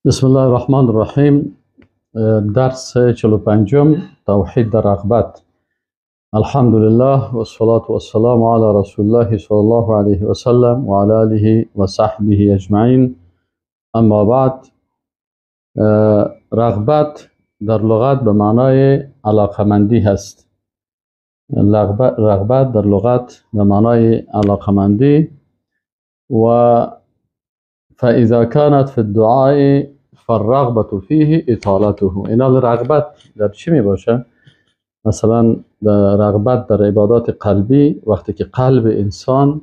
بسم الله الرحمن الرحیم. درس 45 توحید در رغبت. الحمدلله و الصلاة والسلام علی رسول الله صلی الله علیه و سلم و علی آله و صحبه اجمعین. اما بعد، رغبت در لغت به معنای علاقمندی هست. رغبت در لغت به معنای علاقمندی و فاذا كانت في الدعاء فالرغبة فيه اطالته. اینا رغبت در چی می باشه؟ مثلا رغبت در عبادات قلبی، وقتی که قلب انسان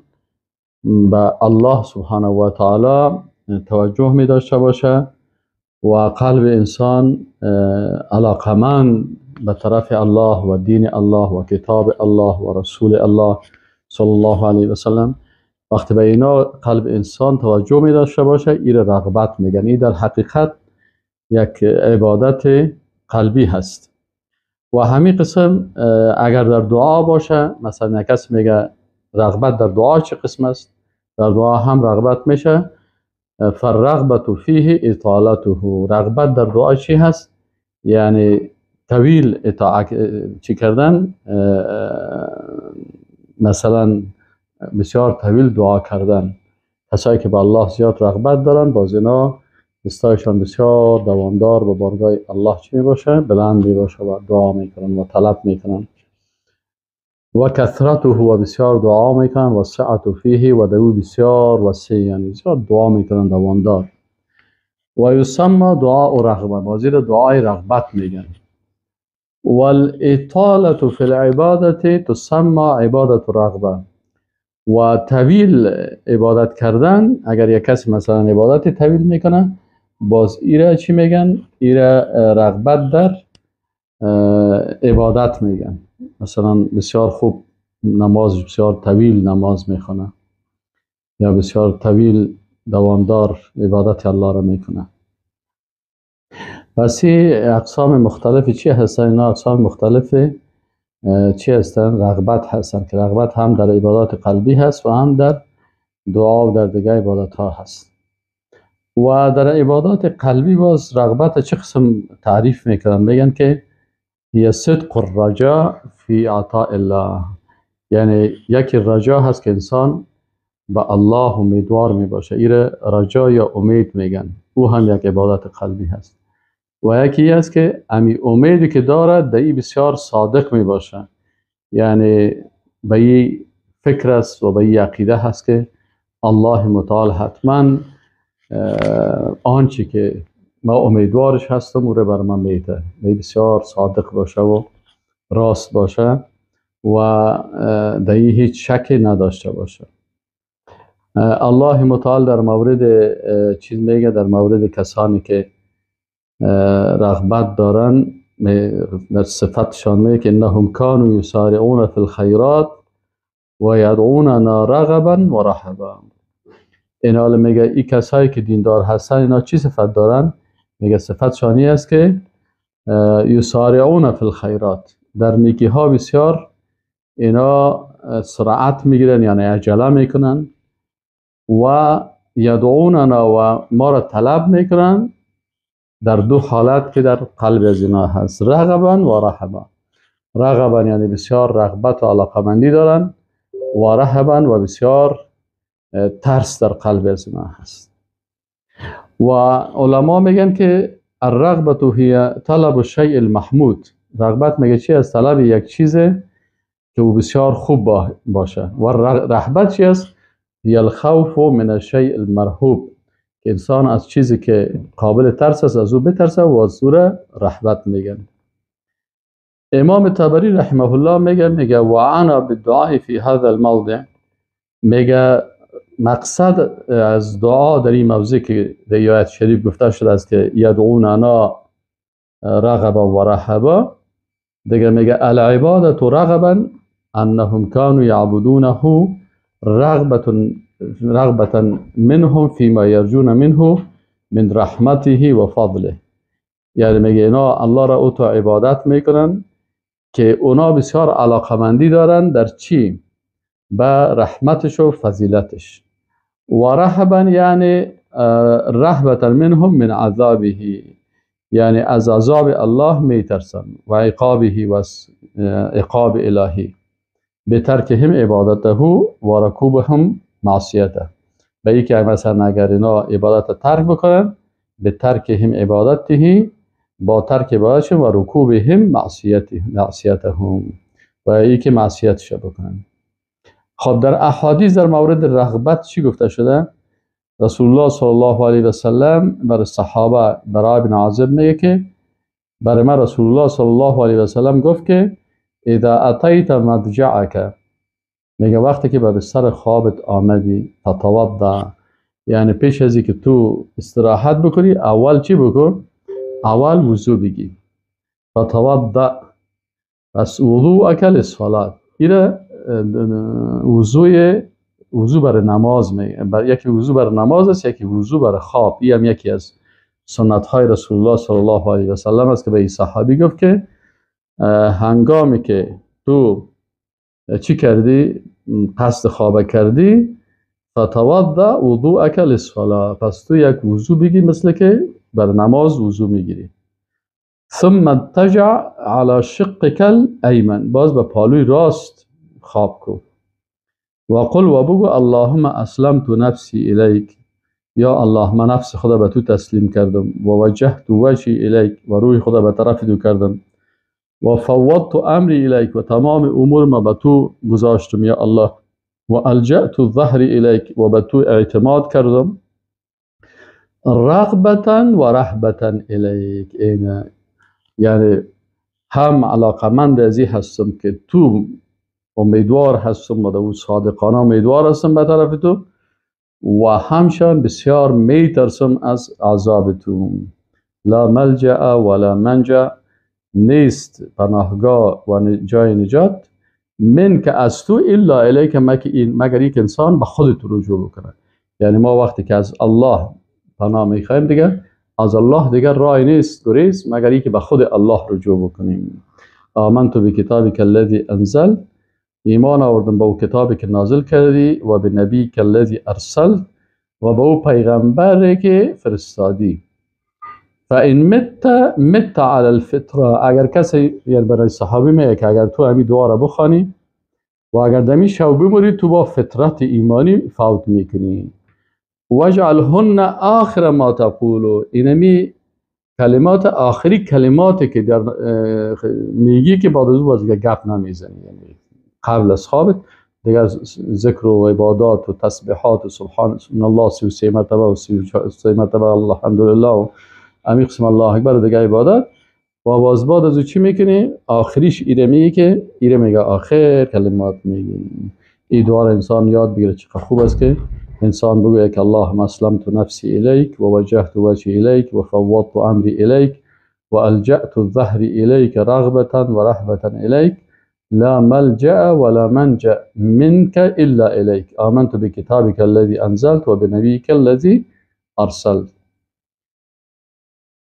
به الله سبحانه و تعالی توجه می داشته باشه و قلب انسان علاقمند به طرف الله و دین الله و کتاب الله و رسول الله صلی الله علیه و سلم، وقتی به اینا قلب انسان توجه می داشته باشه، این رغبت میگن. این در حقیقت یک عبادت قلبی هست. و همین قسم اگر در دعا باشه، مثلا یک کس میگه رغبت در دعا چه قسم است؟ در دعا هم رغبت میشه فالرغبة فیه اطالته. رغبت در دعا چی هست؟ یعنی طویل چی کردن، مثلا بسیار طویل دعا کردن. کسایی که به الله زیاد رغبت دارن، باز اینا دستایشان بسیار دوامدار به بارگاه الله چی می باشه؟ بلند می باشه و دعا میکنن و طلب میکنن. و کثرته، و بسیار دعا میکنن، و سعت فیه، و دو بسیار وسیع، یعنی بسیار دعا میکنن دوامدار. و یسمى دعاء رغبه، بازیر دعای رغبت میگن. والاطالة فی العبادة تسمى عبادة رغبه. و طویل عبادت کردن، اگر یک کسی مثلا عبادت طویل میکنه، باز ایره چی میگن؟ ایره رغبت در عبادت میگن. مثلا بسیار خوب نماز، بسیار طویل نماز میخونه یا بسیار طویل دوامدار عبادت الله را میکنه. پس اقسام مختلف چی هستن؟ اینا اقسام مختلف چی هستن؟ رغبت هستن، که رغبت هم در عبادات قلبی هست و هم در دعا و در دیگه عبادات ها هست. و در عبادات قلبی باز رغبت چه قسم تعریف میکنن؟ میگن که هی صدق الرجاء فی عطاء الله. یعنی یکی رجا هست که انسان به الله امیدوار میباشه، این رجا یا امید میگن. او هم یک عبادت قلبی هست. و یکی هست که امی امیدی که دارد دایی بسیار صادق می باشه، یعنی به این فکر است و به این عقیده هست که الله متعال حتما آنچه که ما امیدوارش هستم او را بر من میده. دایی بسیار صادق باشه و راست باشه و دایی هیچ شکی نداشته باشه. الله متعال در مورد چیز میگه، در مورد کسانی که رغبت دارن، در صفتشان میگه که انهم کانوا یسارعون فی الخیرات و یدعوننا رغبا و رهبا. این حال میگه این کسایی که دیندار هستن، اینا چی صفت دارن؟ میگه صفتشانی است که یسارعون فی الخیرات، در نیکی ها بسیار اینا سرعت میگیرن، یعنی عجله میکنن. و یدعوننا، و ما را طلب میکنن در دو حالت که در قلب از اینا هست، رغبا و رهبا. رغبا یعنی بسیار رغبت و علاقمندی دارن، و رهبا و بسیار ترس در قلب از اینا هست. و علما میگن که الرغبة هی طلب الشیء المحمود. رغبت میگه چی؟ از طلب یک چیزه که او بسیار خوب باشه. و رهبت چی است؟ هی الخوف من الشیء المرهوب، که انسان از چیزی که قابل ترس است از او بترسه و از او رهبت میگن. امام طبری رحمه الله میگه وعنا بالدعاء فی هذا الموضع. میگه مقصد از دعا در این موضع که در آیت شریف گفته شده است که یدعوننا رغبا و رهبا، دیگه میگه العبادة رغبا انهم كانوا یعبدونه رغبة منهم فيما يرجون منه من رحمته و فضله. یعنی میگه اینا الله را اوتو عبادت میکنن که اونا بسیار علاقمندی دارن در چی؟ به رحمتش و فضیلتش. و رهبا یعنی رهبة منهم من عذابه، یعنی از عذاب الله میترسن و عقابه و عقاب الهی، به ترکهم عبادته و رکوبهم معصیته، به ای که مثلا اگر اینا عبادت ترک بکنن، به ترکهم عبادته، با ترک عبادتشون و رکوبهم معصیتهم، و ای که معصیتش بکنن. خب در احادیث در مورد رغبت چی گفته شده؟ رسول الله صلی الله علیه و سلم برای صحابه، برای ابن عازب میگه که برای من رسول الله صلی الله علیه و سلم گفت که اذا اتیت مضجعک، میگه وقتی که به بستر خوابت آمدی، تتوضا، یعنی پیش از که تو استراحت بکنی، اول چی بکن؟ اول وضو بگی. تتوضا، پس وضوءک للصلاة، ایره وضو برای نماز میگه. یکی وضو برای نماز است، یکی وضو برای خواب. این هم یکی از سنت های رسول الله صلی الله علیه و سلم است که به این صحابی گفت که هنگامی که تو چی کردی، قصد خواب کردی، فتوضا وضوءک للصلاة، پس تو یک وضو بگی مثل که برای نماز وضو میگیری. ثم اضطجع على شقك الایمن، باز به پالوی راست خواب کو. و قل و بگو اللهم اسلمت نفسی الیک، یا الله من نفس خدا به تو تسلیم کردم، و وجهت وجهی الیک، و روی خدا به طرف تو کردم، و فوضت امری الیک، و تمام امور ما به تو گذاشتم یا الله، و الجأت الظهر الیک، و به تو اعتماد کردم، رغبتا و رهبتا الیک، یعنی هم علاقمند ازی هستم که تو امیدوار هستم و دو صادقانه امیدوار هستم به طرف تو، و همشان بسیار میترسم از عذاب تو. لا ملجأ ولا منجا، نیست پناهگاه و جای نجات، من که از تو الا الیک، مگر یک انسان به خودت رجوع بکنه. یعنی ما وقتی که از الله پناه میخوایم دیگه از الله دیگر راه نیست گریز، مگر اینکه به خود الله رجوع بکنیم. آمنت بکتابک الذی انزل، ایمان آوردم به او کتابی که نازل کردی، و به نبی که الذی ارسل، و به او پیغمبری که فرستادی. فان مت علی الفطره، اگر کسی، یعنی برای صحابی میگه که اگر تو همین دعا را بخوانی و اگر دمی شب بموری، تو با فطرت ایمانی فوت میکنی. وجعلهن آخر ما تقولو، اینمی کلمات آخری کلماتی که در میگی که بعد از اون باز گپ نمیزنی، یعنی قبل از خوابت دیگر ذکر و عبادات و تسبیحات و سبحان الله 33 مرتبه و 33 مرتبه الحمدلله و امی قسم الله اکبر و دیگر عبادات، و باز بعد از چی میکنی؟ آخریش ایره میگی که ایره میگه آخر کلمات میگی. این دعا انسان یاد بگیره، چقدر خوب است که انسان بگوید که اللهم اسلمت نفسی الیک، و وجهت وجهی الیک، و فوضت امری الیک، و الجأت الظهر الیک رغبتا و رهبتا الیک، لا ملجأ ولا منجأ منك الا الیک، آمنت بکتابک الذی انزلت، و بنبیک الذی ارسلت.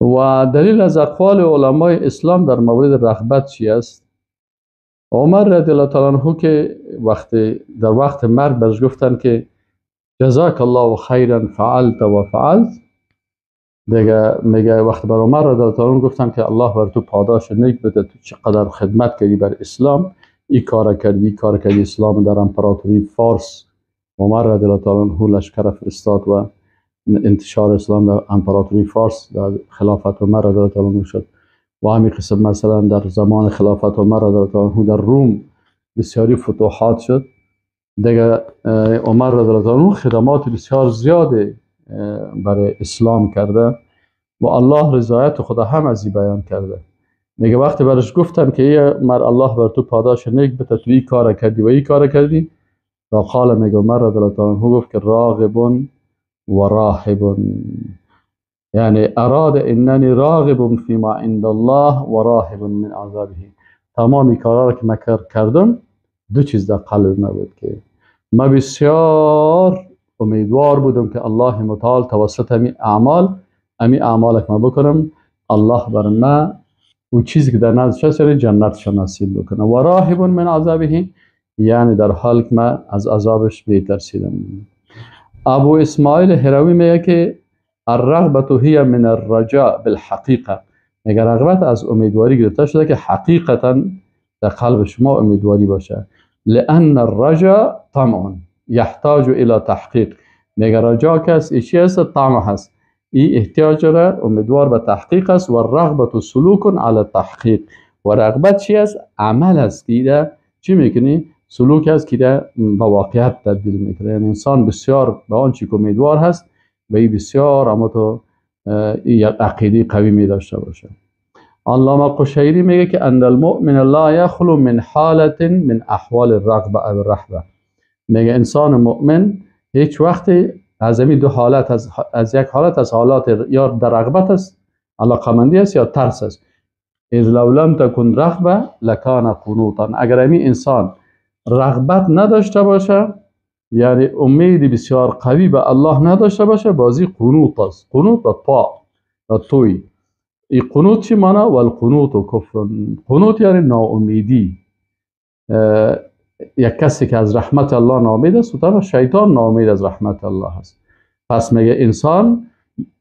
و دلیل از اقوال علمای اسلام در مورد رغبت چی است؟ عمر رضی الله تعالی عنه که در وقت مرگ برش گفتن که جزاک الله خیرا فعلت و فعلت، دیگه میگه وقت بر عمر رضی الله تعالی عنه گفتن که الله بر تو پاداش نیک بده، تو چقدر خدمت کردی بر اسلام، این کار کردی اسلام در امپراتوری فارس. عمر رضی الله تعالی عنه لشکر فرستاد و انتشار اسلام در امپراتوری فارس در خلافت عمر رضی الله تعالی عنه شد. و همین قسم مثلا در زمان خلافت عمر رضی الله تعالی عنه در روم بسیاری فتوحات شد. دیگه عمر رضی الله تعالی عنه خدمات بسیار زیاده برای اسلام کرده و الله رضایت خدا هم از این بیان کرده. میگه وقتی برش گفتن که الله بر تو پاداش نیک بده، تو این کار کردی و این کار کردی، و قال، میگه عمر رضی الله تعالی عنه گفت که راغب و راهب، یعنی اراد اننی راغب فيما عند الله و راهب من عذابه. تمامی کارا که من کردم دو چیز در قلب من بود، که من بسیار امیدوار بودم که الله متعال توسط امی اعمال که من بکنم، الله بر من اون چیزی که در نزدش هست جنتش نصیب بکنه. و راهب من عذابه، یعنی در حال که من از عذابش بی‌ترسیدم. ابو اسماعیل هروی میگه که الرغبت هی من الرجاء بالحقیقه. میگه رغبت از امیدواری گرفته شده که حقیقتا در قلب شما امیدواری باشه. لان الرجاء طمع یحتاج الى تحقیق. میگه رجا کس ایشی است، طمع هست، این احتیاج داره، امیدوار به تحقیق است. و الرغبت سلوک علی تحقیق. و رغبت چی است؟ عمل است که چی میکنی؟ سلوک است که به واقعیت تبدیل میکنه. یعنی انسان بسیار به آنچه که امیدوار هست و این بسیار اما تو یک عقیده قوی می داشته باشه. علامه قشیری میگه که ان المؤمن لا یخلو من حالت من احوال الرغبه او الرهبه. میگه انسان مؤمن هیچ وقت از این دو حالت، از یک حالت از حالات یا در رغبت است، علاقمندی است، یا ترس است. اذ لو لم تکن رغبه لکان قنوطا. اگر این انسان رغبت نداشته باشه، یعنی امید بسیار قوی به الله نداشته باشه، بازی قنوط است. قنوط و توی. این قنوط چی معنی؟ والقنوط و کفر. قنوط یعنی ناامیدی. یک کسی که از رحمت الله ناامید است، و طبعا شیطان ناامید از رحمت الله است. پس میگه انسان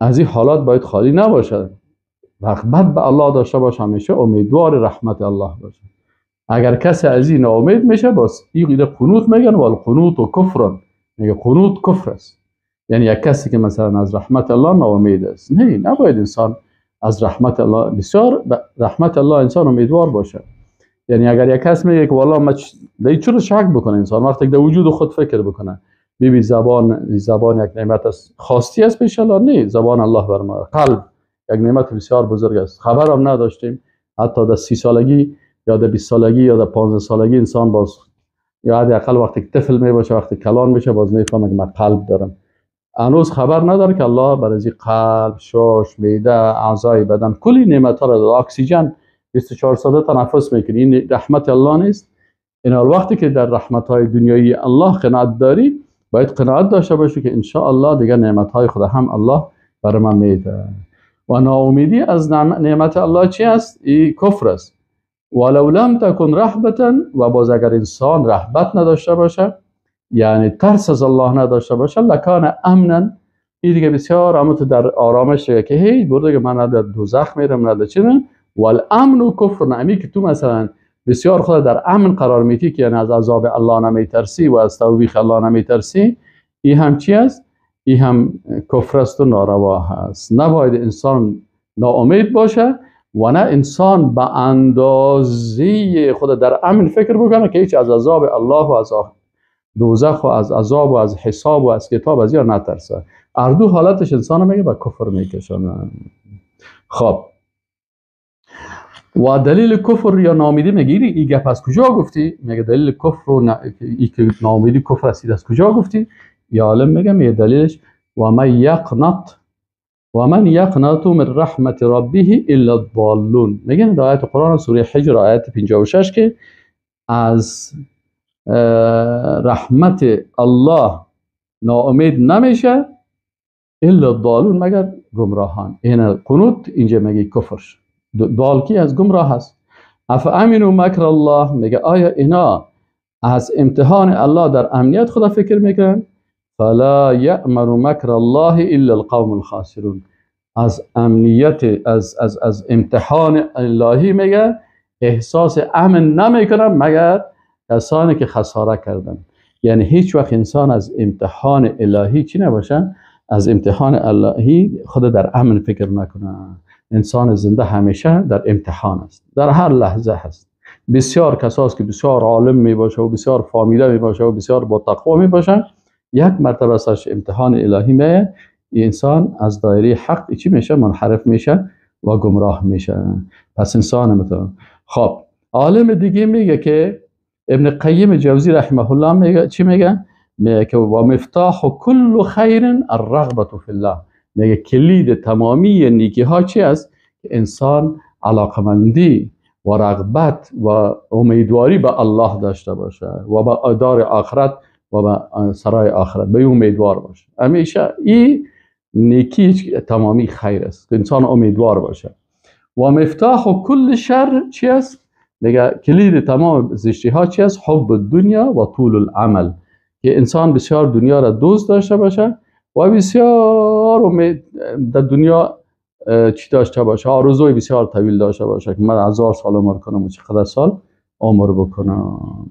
از این حالات باید خالی نباشه، رغبت به الله داشته باشه، همیشه امیدوار رحمت الله باشه. اگر کسی از این ناامید میشه، باز این قنوط میگن. والقنوط و کفر. میگه قنوط کفر است. یعنی یک کسی که مثلا از رحمت الله ناامید است. نه، نباید انسان از رحمت الله، بسیار رحمت الله انسان امیدوار باشه. یعنی اگر یک کس میگه که والله ما چرا شک بکنه انسان، وقتی در وجود خود فکر بکنه، ببین زبان یک نعمت است، خواستی است پیش الله؟ نه، زبان الله بر ما. قلب یک نعمت بسیار بزرگ است، خبر هم نداشتیم. حتی در 30 سالگی یا در 20 سالگی یا در 15 سالگی انسان باز، یا حداقل وقتی طفل می باشه، وقتی کلان میشه، باز میفهمه که من قلب دارم. هنوز خبر نداره که الله برای قلب، شش، معده، اعضای بدن، کلی نعمت ها را، اکسیژن 24 ساعته تنفس میکنی. این رحمت الله نیست؟ این وقتی که در رحمت های دنیایی الله قناعت داری، باید قناعت داشته باشی که ان شاء الله دیگه نعمت های خدا هم الله برای من میده. و ناامیدی از نعمت الله چی است؟ این کفر است. ولو لم تکن رهبتا. و باز اگر انسان رهبت نداشته باشه، یعنی ترس از الله نداشته باشه، لکان امنا. این دیگه بسیار اما تو در آرامش که هیچ برده که من نه در دوزخ میرم، نه در چی نه. والامن و کفر. نمی که تو مثلا بسیار خود در امن قرار میتی، که یعنی از عذاب الله نمیترسی و از توبیخ الله نمیترسی، این هم چی است؟ این هم کفر است و ناروا هست. نباید انسان ناامید باشه، و نه انسان به اندازه خود در امن فکر بکنه که هیچ از عذاب الله و از دوزخ و از عذاب و از حساب و از کتاب از یا نترسه. اردو حالتش انسان میگه به کفر میکشونه. خب، و دلیل کفر یا ناامیدی میگیری این گپ از کجا گفتی؟ میگه دلیل کفر و ناامیدی کفر است، از کجا گفتی؟ یا عالم میگه دلیلش و من یقنط من رحمت ربه الا الضالون. میگن در آیت قرآن سوره حجر آیت 56 که از رحمت الله ناامید نمیشه الا الضالون، مگر گمراهان. این قنوت اینجا میگه کفرش. دال کی؟ از گمراه هست. افامنوا مکر الله. میگه آیا اینا از امتحان الله در امنیت خدا فکر میکنن؟ فلا یأمن مکر الله الا القوم الخاسرون. از امنیت از امتحان الهی میگه احساس امن نمیکنن مگر کسانی که خساره کردن. یعنی هیچ وقت انسان از امتحان الهی چی نباشه؟ از امتحان الهی خود در امن فکر نکنه. انسان زنده همیشه در امتحان است، در هر لحظه هست. بسیار کساست که بسیار عالم می باشه و بسیار فامیده می باشه و بسیار با تقوا می باشه، یک مرتبه سرش امتحان الهی میه، انسان از دایره حق چی میشه؟ منحرف میشه و گمراه میشه. پس انسان مثلا. خب، عالم دیگه میگه که ابن قیم جوزی رحمه الله میگه چی میگه؟ میگه که و مفتاح کل خیر الرغبه فی الله. میگه کلید تمامی نیکی ها چی است؟ که انسان علاقمندی و رغبت و امیدواری به الله داشته باشه و به دار آخرت و به سرای آخرت به امیدوار باشه. همیشه این نیکی تمامی خیر است که انسان امیدوار باشه. و مفتاح کل شر چی است؟ میگه کلید تمام زشتی ها چی است؟ حب الدنیا و طول العمل. که انسان بسیار دنیا را دوست داشته باشه و بسیار بسیار در دنیا چی داشته باشه، آرزوی بسیار طویل داشته باشه که من 1000 سال عمر کنم و چقدر سال عمر بکنم.